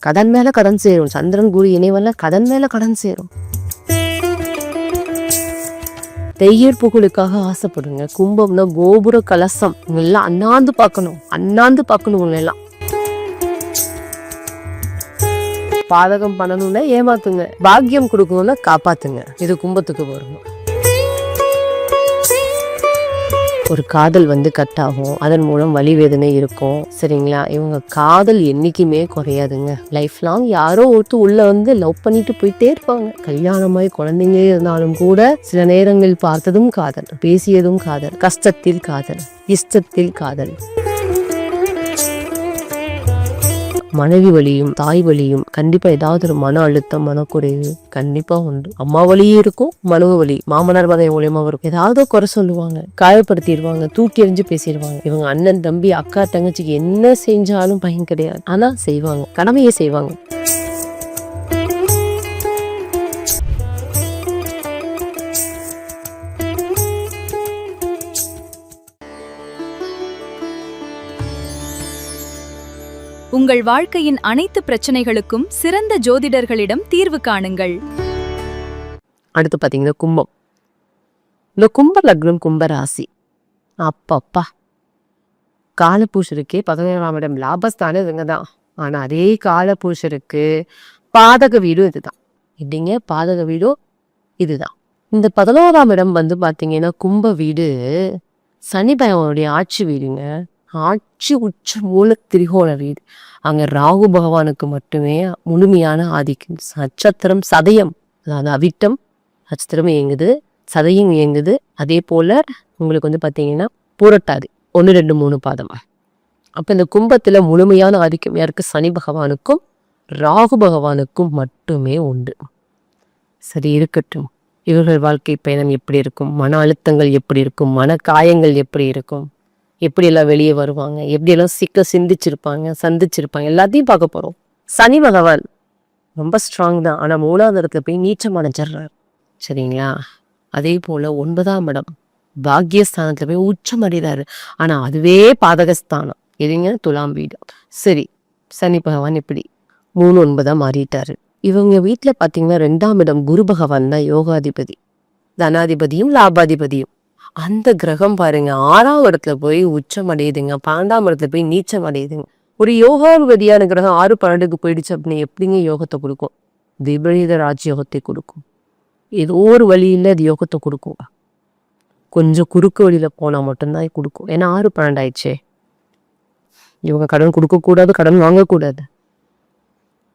கடன் மேல கடன் சேரும். சந்திரன் குரு இணைவல்ல கடன் மேல கடன் சேரும். தெய்யர் புகழுக்காக ஆசைப்படுங்க. கும்பம்னா கோபுர கலசம். எல்லாம் அண்ணாந்து பார்க்கணும் எல்லாம். பாதகம் பண்ணணும்னா ஏமாத்துங்க, பாக்கியம் கொடுக்கணும்னா காப்பாத்துங்க. இது கும்பத்துக்கு வரணும். ஒரு காதல் கட் ஆகும், அதன் மூலம் வலி வேதனை இருக்கும். சரிங்களா? இவங்க காதல் என்னைக்குமே குறையாதுங்க. லைஃப் லாங் யாரோ ஒருத்தர் உள்ள லவ் பண்ணிட்டு போயிட்டே இருப்பாங்க. கல்யாணமாய் குழந்தைங்க இருந்தாலும் கூட சில நேரங்கள் பார்த்ததும் காதல், பேசியதும் காதல், கஷ்டத்தில் காதல், இஷ்டத்தில் காதல். மனைவி வலியும் தாய் வலியும் கண்டிப்பா ஏதாவது ஒரு மன அழுத்தம், மனக்குறைவு கண்டிப்பா உண்டு. அம்மா வலியும் இருக்கும், மனு வலி மாமனார் பதவி மூலியமா இருக்கும். ஏதாவது குறை சொல்லுவாங்க, காயப்படுத்திடுவாங்க, தூக்கி எறிஞ்சு பேசிடுவாங்க. இவங்க அண்ணன் தம்பி அக்கா தங்கச்சிக்கு என்ன செஞ்சாலும் பயம் கிடையாது. ஆனா செய்வாங்க, கடமையை செய்வாங்க. உங்கள் வாழ்க்கையின் அனைத்து பிரச்சனைகளுக்கும் சிறந்த ஜோதிடர்களிடம் தீர்வு காணுங்கள். அடுத்து பாத்தீங்கன்னா கும்பம். இந்த கும்ப லக்னம், கும்ப ராசி. அப்பப்பா, காலபூஷருக்கு 11ஆம் இடம் லாபஸ்தானம் இவங்கதான். ஆனா அதே காலபூஷருக்கு பாதக வீடும் இதுதான். எப்படிங்க? பாதக வீடும் இதுதான். இந்த 11ஆம் இடம் பாத்தீங்கன்னா கும்ப வீடு சனி பகவானுடைய ஆட்சி வீடுங்க. ஆட்சி உச்ச மூல திரிகோண வீடு. அங்க ராகு பகவானுக்கு மட்டுமே முழுமையான ஆதிக்கம். நட்சத்திரம் சதயம், அதாவது அவிட்டம் நட்சத்திரம் இயங்குது, சதயம் இயங்குது. அதே போல உங்களுக்கு பாத்தீங்கன்னா பூரட்டாதி 1, 2, 3 பாதம். அப்ப இந்த கும்பத்துல முழுமையான ஆதிக்கம் யாருக்கு? சனி பகவானுக்கும் ராகு பகவானுக்கும் மட்டுமே உண்டு. சரி, இருக்கட்டும். இவர்கள் வாழ்க்கை பயணம் எப்படி இருக்கும்? மன அழுத்தங்கள் எப்படி இருக்கும்? மன காயங்கள் எப்படி இருக்கும்? எப்படியெல்லாம் வெளியே வருவாங்க? எப்படியெல்லாம் சிந்திச்சிருப்பாங்க, சந்திச்சிருப்பாங்க, எல்லாத்தையும் பார்க்க போறோம். சனி பகவான் ரொம்ப ஸ்ட்ராங் தான். ஆனா 3ஆவது இடத்துல போய் நீச்சம் அடைஞ்சிடுறாரு. சரிங்களா? அதே போல 9ஆம் இடம் பாக்யஸ்தானத்துல போய் உச்சம் அடைகிறாரு. ஆனா அதுவே பாதகஸ்தானம். எதுங்க? துலாம் வீடு. சரி, சனி பகவான் இப்படி 3, 9 மாறிட்டாரு. இவங்க வீட்டுல பாத்தீங்கன்னா 2ஆம் இடம் குரு பகவான் தான் யோகாதிபதி, தனாதிபதியும் லாபாதிபதியும். அந்த கிரகம் பாருங்க 6ஆம் இடத்துல போய் உச்சம் அடையுதுங்க, 12ஆம் இடத்துல போய் நீச்சம் அடையுதுங்க. ஒரு யோகாதிபதியான கிரகம் 6, 12க்கு போயிடுச்சு அப்படின்னு எப்படிங்க யோகத்தை கொடுக்கும்? விபரீத ராஜயோகத்தை கொடுக்கும். ஏதோ ஒரு வழியில அது யோகத்தை கொடுக்கும். கொஞ்சம் குறுக்கு வழியில போனா மட்டும்தான் கொடுக்கும். ஏன்னா 6, 12 ஆயிடுச்சே. இவங்க கடன் கொடுக்க கூடாது, கடன் வாங்கக்கூடாது.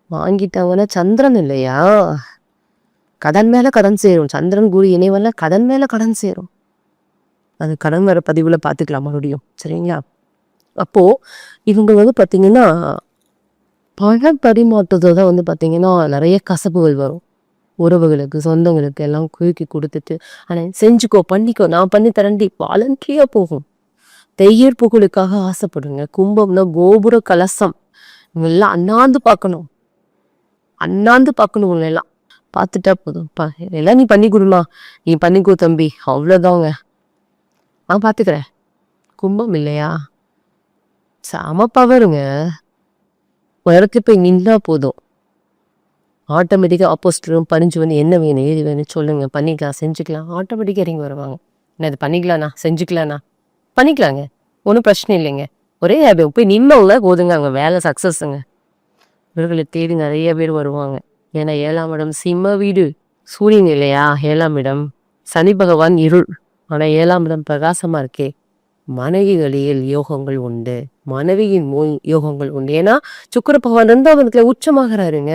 வாங்கிட்டாங்கன்னா சந்திரன் இல்லையா, கடன் மேல கடன் சேரும். சந்திரன் குரு இணைவல்ல கடன் மேல கடன் சேரும். அது கடன் வர பதிவுல பாத்துக்கலாம் மறுபடியும். சரிங்களா? அப்போ இவங்க பாத்தீங்கன்னா பண பரிமாற்றத்தை தான் பாத்தீங்கன்னா நிறைய கசப்புகள் வரும். உறவுகளுக்கு, சொந்தங்களுக்கு எல்லாம் குறுக்கி கொடுத்துட்டு, ஆனா செஞ்சுக்கோ, பண்ணிக்கோ, நான் பண்ணி தரண்டி வாலண்டியா போகும். தெய்யர் புகழுக்காக ஆசைப்படுங்க. கும்பம்னா கோபுர கலசம். இவங்க எல்லாம் அண்ணாந்து பார்க்கணும் எல்லாம். பார்த்துட்டா போதும், எல்லாம் நீ பண்ணி கொடுமா, நீ பண்ணிக்கோ தம்பி, அவ்வளவுதாங்க, நான் பாத்துக்கிறேன். கும்பம் இல்லையா? சம பவருங்க. உயரத்து போய் நின்றா போதும், ஆட்டோமேட்டிக்கா ஆப்போசிட்டும் பறிஞ்சு என்ன வேணும் ஏது வேணும் சொல்லுங்க, பண்ணிக்கலாம், செஞ்சுக்கலாம், ஆட்டோமேட்டிக்கா இறங்கி வருவாங்க. என்ன இது பண்ணிக்கலாண்ணா, செஞ்சுக்கலாண்ணா, பண்ணிக்கலாங்க, ஒன்றும் பிரச்சனை இல்லைங்க. ஒரே போய் நின்னவங்கள போதுங்க, அவங்க வேலை சக்சஸ்ங்க. இவர்களை தேடி நிறைய பேர் வருவாங்க. ஏன்னா 7ஆம் இடம் சிம்ம வீடு, சூரியன் இல்லையா 7ஆம் இடம், சனி பகவான் இருள். ஆனா 7ஆம் இடம் பிரகாசமா இருக்கே. மனைவிகளில் யோகங்கள் உண்டு, மனைவியின் யோகங்கள் உண்டு. ஏன்னா சுக்கிர பகவான் 2ஆம் இடத்துல உச்சமாகறாருங்க.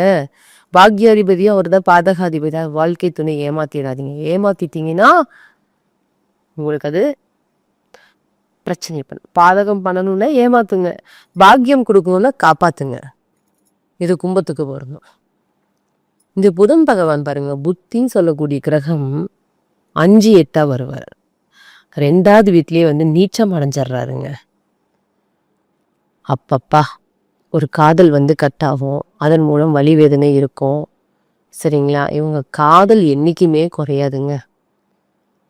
பாக்யாதிபதியா அவர் தான் பாதகாதிபதியா. வாழ்க்கை துணை ஏமாத்திடாதீங்க. ஏமாத்திட்டீங்கன்னா உங்களுக்கு அது பிரச்சனை பண்ணும். பாதகம் பண்ணணும்னா ஏமாத்துங்க, பாக்கியம் கொடுக்கணும்னா காப்பாத்துங்க. இது கும்பத்துக்கு வரணும். இந்த புதன் பகவான் பாருங்க, புத்தின்னு சொல்லக்கூடிய கிரகம் 5, 8 வருவார். 2ஆவது வீட்லயே நீச்சம் அடைஞ்சிடுறாருங்க. அப்பப்பா, ஒரு காதல் கட் ஆகும், அதன் மூலம் வலி வேதனை இருக்கும். சரிங்களா? இவங்க காதல் என்னைக்குமே குறையாதுங்க.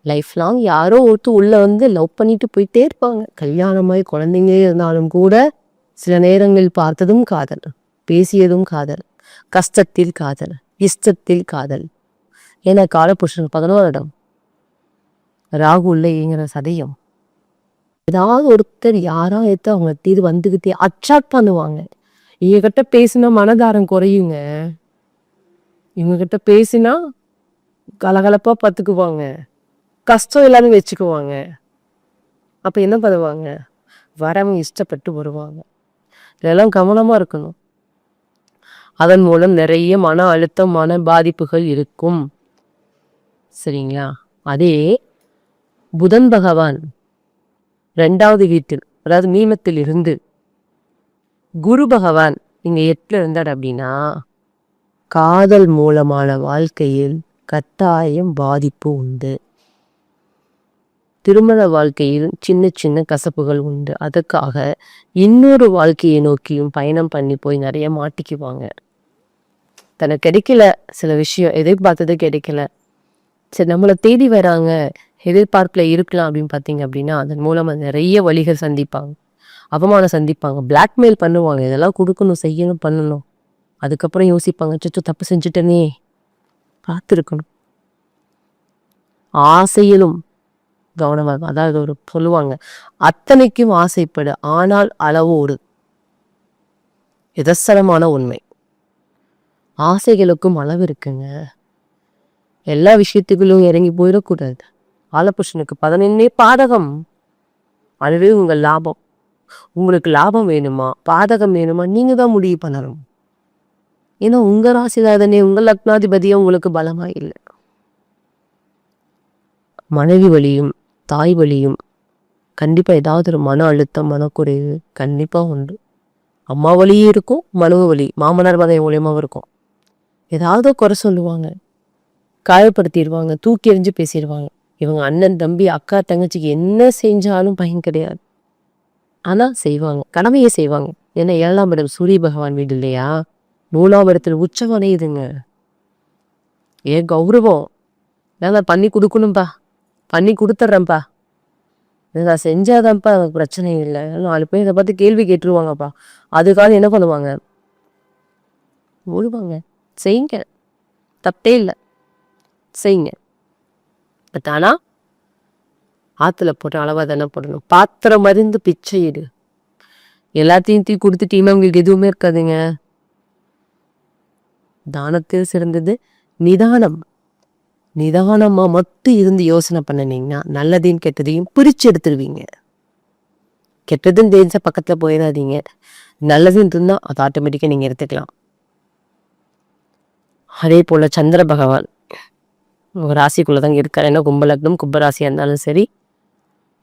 லைஃப் லாங் யாரோ ஒருத்தர் உள்ள லவ் பண்ணிட்டு போயிட்டே இருப்பாங்க. கல்யாணமாய் குழந்தைங்க இருந்தாலும் கூட சில நேரங்கள் பார்த்ததும் காதல், பேசியதும் காதல், கஷ்டத்தில் காதல், இஷ்டத்தில் காதல். ஏன்னா காலபுருஷனுக்கு 11 இடம் ராகு உள்ள இயங்குற சதயம். ஏதாவது ஒருத்தர் யாரா எடுத்து அவங்க தீது வந்துகிட்டே அட்ராக்ட் பண்ணுவாங்க. இவங்க கிட்ட பேசினா மனதாரம் குறையுங்க. இவங்க கிட்ட பேசினா கலகலப்பா பார்த்துக்குவாங்க, கஷ்டம் எல்லாரும் வச்சுக்குவாங்க. அப்ப என்ன பண்ணுவாங்க, வரவங்க இஷ்டப்பட்டு வருவாங்க. இதெல்லாம் கவனமா இருக்கணும். அதன் மூலம் நிறைய மன அழுத்தம், மன பாதிப்புகள் இருக்கும். சரிங்களா? அதே புதன் பகவான் 2வது வீட்டில், அதாவது மீனத்தில் இருந்து குரு பகவான் நீங்க 8ல இருந்தார் அப்படின்னா, காதல் மூலமான வாழ்க்கையில் கட்டாயம் பாதிப்பு உண்டு. திருமண வாழ்க்கையில் சின்ன சின்ன கசப்புகள் உண்டு. அதுக்காக இன்னொரு வாழ்க்கையை நோக்கியும் பயணம் பண்ணி போய் நிறைய மாட்டிக்குவாங்க. தனக்கு கிடைக்கல சில விஷயம், எதிர்பார்த்தது கிடைக்கல, சரி நம்மளை தேடி வராங்க, எதிர்பார்ப்புல இருக்கலாம் அப்படின்னு பார்த்தீங்க அப்படின்னா, அதன் மூலமா நிறைய வழிகள் சந்திப்பாங்க, அவமானம் சந்திப்பாங்க, பிளாக்மெயில் பண்ணுவாங்க. இதெல்லாம் கொடுக்கணும், செய்யணும், பண்ணணும். அதுக்கப்புறம் யோசிப்பாங்க, அச்சச்சோ தப்பு செஞ்சுட்டனே. பார்த்துருக்கணும். ஆசையிலும் கவனமாக, அதாவது ஒரு சொல்லுவாங்க, அத்தனைக்கும் ஆசைப்படு ஆனால் அளவோடு. நிதர்சனமான உண்மை. ஆசைகளுக்கும் அளவு இருக்குங்க. எல்லா விஷயத்துக்குள்ளும் இறங்கி போயிடக்கூடாது. காலபுருஷனுக்கு 11 பாதகம். அதுவே உங்கள் லாபம். உங்களுக்கு லாபம் வேணுமா, பாதகம் வேணுமா, நீங்க தான் முடிவு பண்ணணும். ஏன்னா உங்க ராசிதாதனே, உங்கள் லக்னாதிபதியே உங்களுக்கு பலமா இல்லை. மனைவி வழியும் தாய் வழியும் கண்டிப்பா ஏதாவது ஒரு மன அழுத்தம், மனக்குறைவு கண்டிப்பா உண்டு. அம்மா வழியும் இருக்கும், மனைவி வழி, மாமனார் மனைவி மூலியமாவும் இருக்கும். ஏதாவது குறை சொல்லுவாங்க, காயப்படுத்திடுவாங்க, தூக்கி எறிஞ்சு பேசிடுவாங்க. இவங்க அண்ணன் தம்பி அக்கா தங்கச்சிக்கு என்ன செஞ்சாலும் பயம் கிடையாது. ஆனா செய்வாங்க, கடமையை செய்வாங்க. ஏன்னா 7ஆம் இடம் சூரிய பகவான் வீடு இல்லையா, 3ஆம் இடத்துல உச்சம் அடையுதுங்க. ஏன் கௌரவம், நான் பண்ணி கொடுக்கணும்பா, பண்ணி கொடுத்துட்றேன்ப்பா, நான் செஞ்சாதான்ப்பா எனக்கு பிரச்சனை இல்லை. 4 பேர் இதை பார்த்து கேள்வி கேட்டுருவாங்கப்பா. அதுக்காக என்ன பண்ணுவாங்க, ஓடுவாங்க. செய்யுங்க, தப்பே இல்லை, செய்யுங்க. பட் ஆனா ஆத்துல போட்டு அளவா தானே போடணும். பாத்திரம் மருந்து பிச்சையிடு. எல்லாத்தையும் தீ கொடுத்துட்டீங்கன்னா உங்களுக்கு எதுவுமே இருக்காதுங்க. தானத்தில் சிறந்தது நிதானம். நிதானமா மட்டும் இருந்து யோசனை பண்ணினீங்கன்னா நல்லதையும் கெட்டதையும் பிரிச்சு எடுத்துருவீங்க. கெட்டதுன்னு தெரிஞ்ச பக்கத்துல போயிடாதீங்க. நல்லதுன்னு இருந்தா அது ஆட்டோமேட்டிக்கா நீங்க எடுத்துக்கலாம். அதே போல சந்திர பகவான் உங்க ராசிக்குள்ளதாங்க இருக்காரு. ஏன்னா கும்பலக்னம், கும்பராசியா இருந்தாலும் சரி,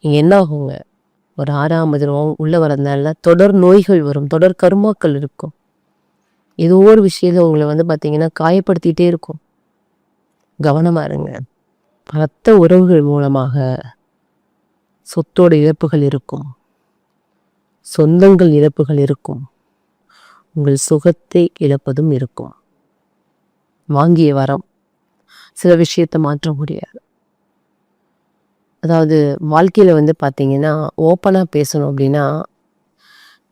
இங்க என்ன ஆகுங்க, ஒரு 6ஆம் அதிரம் உள்ள வரதுனால தொடர் நோய்கள் வரும், தொடர் கருமாக்கள் இருக்கும். ஏதோ ஒரு விஷயத்துல உங்களை பாத்தீங்கன்னா காயப்படுத்திட்டே இருக்கும். கவனமா இருங்க. ரத்த உறவுகள் மூலமாக சொத்தோட இழப்புகள் இருக்கும், சொந்தங்கள் இழப்புகள் இருக்கும், உங்கள் சுகத்தை இழப்பதும் இருக்கும். வாங்கிய வரம் சில விஷயத்தை மாற்ற முடியாது. அதாவது வாழ்க்கையில பாத்தீங்கன்னா ஓப்பனா பேசணும் அப்படின்னா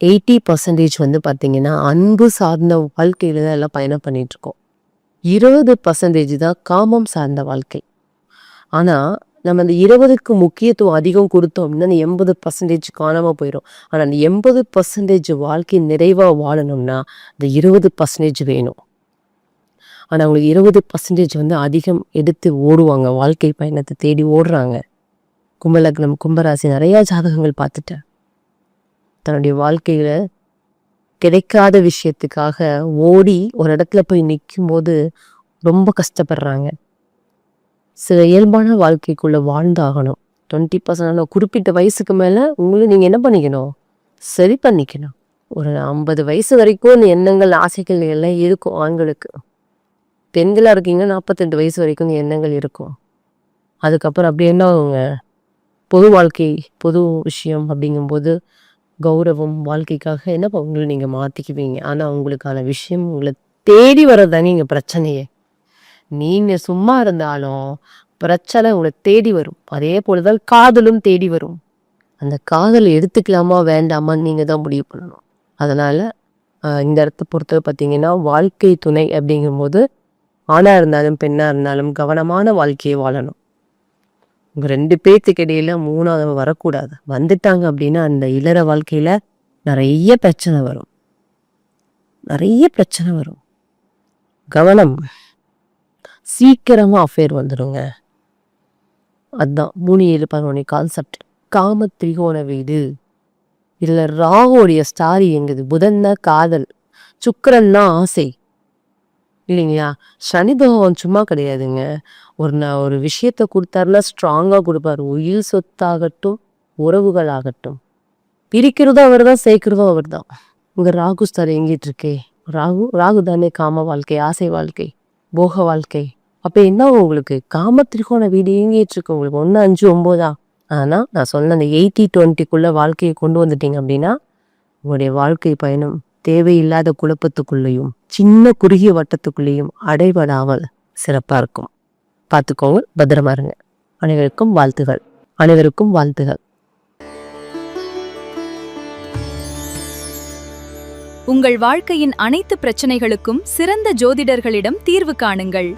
80% பாத்தீங்கன்னா அன்பு சார்ந்த வாழ்க்கையில தான் எல்லாம் பயணம் பண்ணிட்டு இருக்கோம். 20% தான் காமம் சார்ந்த வாழ்க்கை. ஆனா நம்ம அந்த 20க்கு முக்கியத்துவம் அதிகம் கொடுத்தோம் அப்படின்னா அந்த 80% காணாம போயிடும். ஆனா அந்த 80% வாழ்க்கை நிறைவா வாழணும்னா அந்த 20% வேணும். ஆனா அவங்களுக்கு 20% அதிகம் எடுத்து ஓடுவாங்க, வாழ்க்கை பயணத்தை தேடி ஓடுறாங்க. கும்பலக்னம், கும்பராசி நிறைய ஜாதகங்கள் பார்த்துட்டேன். தன்னுடைய வாழ்க்கையில கிடைக்காத விஷயத்துக்காக ஓடி ஒரு இடத்துல போய் நிற்கும் போது ரொம்ப கஷ்டப்படுறாங்க. சில இயல்பான வாழ்க்கைக்குள்ள வாழ்ந்தாகணும். 20% குறிப்பிட்ட வயசுக்கு மேல உங்களை நீங்க என்ன பண்ணிக்கணும், சரி பண்ணிக்கணும். ஒரு 50 வயசு வரைக்கும் இந்த எண்ணங்கள், ஆசைகள் எல்லாம் இருக்கும் ஆண்களுக்கு. பெண்களா இருக்கீங்க 42 வயசு வரைக்கும் இந்த எண்ணங்கள் இருக்கும். அதுக்கப்புறம் அப்படி என்ன ஆகுங்க, பொது வாழ்க்கை, பொது விஷயம் அப்படிங்கும்போது கௌரவம், வாழ்க்கைக்காக என்ன உங்களை நீங்க மாத்திக்குவீங்க. ஆனா உங்களுக்கான விஷயம் உங்களை தேடி வர்றதுதாங்க இங்க பிரச்சனையே. நீங்க சும்மா இருந்தாலும் பிரச்சனை உங்களை தேடி வரும். அதே போலதான் காதலும் தேடி வரும். அந்த காதல் எடுத்துக்கலாமா வேண்டாமான்னு நீங்க தான் முடிவு பண்ணணும். அதனால இந்த இடத்த பொறுத்த பார்த்தீங்கன்னா வாழ்க்கை துணை அப்படிங்கும்போது ஆணாக இருந்தாலும் பெண்ணாக இருந்தாலும் கவனமான வாழ்க்கையை வாழணும். உங்கள் 2 பேர்த்துக்கு இடையில 3ஆவது வரக்கூடாது. வந்துட்டாங்க அப்படின்னா அந்த இல்லற வாழ்க்கையில் நிறைய பிரச்சனை வரும். கவனம். சீக்கிரமாக அஃபேர் வந்துடுங்க. அதுதான் 3-7-11 கான்செப்ட். காம திரிகோண வீடு. இதில் ராகுடைய ஸ்டார் எங்குது? புதன்னா காதல், சுக்கிரன்னா ஆசை இல்லைங்களா? சனி பகவான் சும்மா கிடையாதுங்க. ஒரு விஷயத்த கொடுத்தாருன்னா ஸ்ட்ராங்காக கொடுப்பாரு. உயிர் சொத்தாகட்டும், உறவுகள் ஆகட்டும், பிரிக்கிறதும் அவர் தான், சேர்க்கிறதும் அவர் தான். இங்கே ராகு ஸ்டார் எங்கிட்டு இருக்கே? ராகு தானே காம வாழ்க்கை, ஆசை வாழ்க்கை, போக வாழ்க்கை. அப்போ என்ன உங்களுக்கு? காம திரிகோண வீடு எங்கிட்டு இருக்கு உங்களுக்கு? 1, 5, 9. ஆனால் நான் சொன்ன அந்த 80-20 வாழ்க்கையை கொண்டு வந்துட்டீங்க அப்படின்னா உங்களுடைய வாழ்க்கை பயணம் தேவையில்லாத குழப்பத்துக்குள்ளேயும் சின்ன குறுகிய வட்டத்துக்குள்ளேயும் அடைபடாமல் சிறப்பாக இருக்கும். பார்த்துக்கோங்க, பத்திரமா இருங்க. அனைவருக்கும் வாழ்த்துகள். உங்கள் வாழ்க்கையின் அனைத்து பிரச்சனைகளுக்கும் சிறந்த ஜோதிடர்களிடம் தீர்வு காணுங்கள்.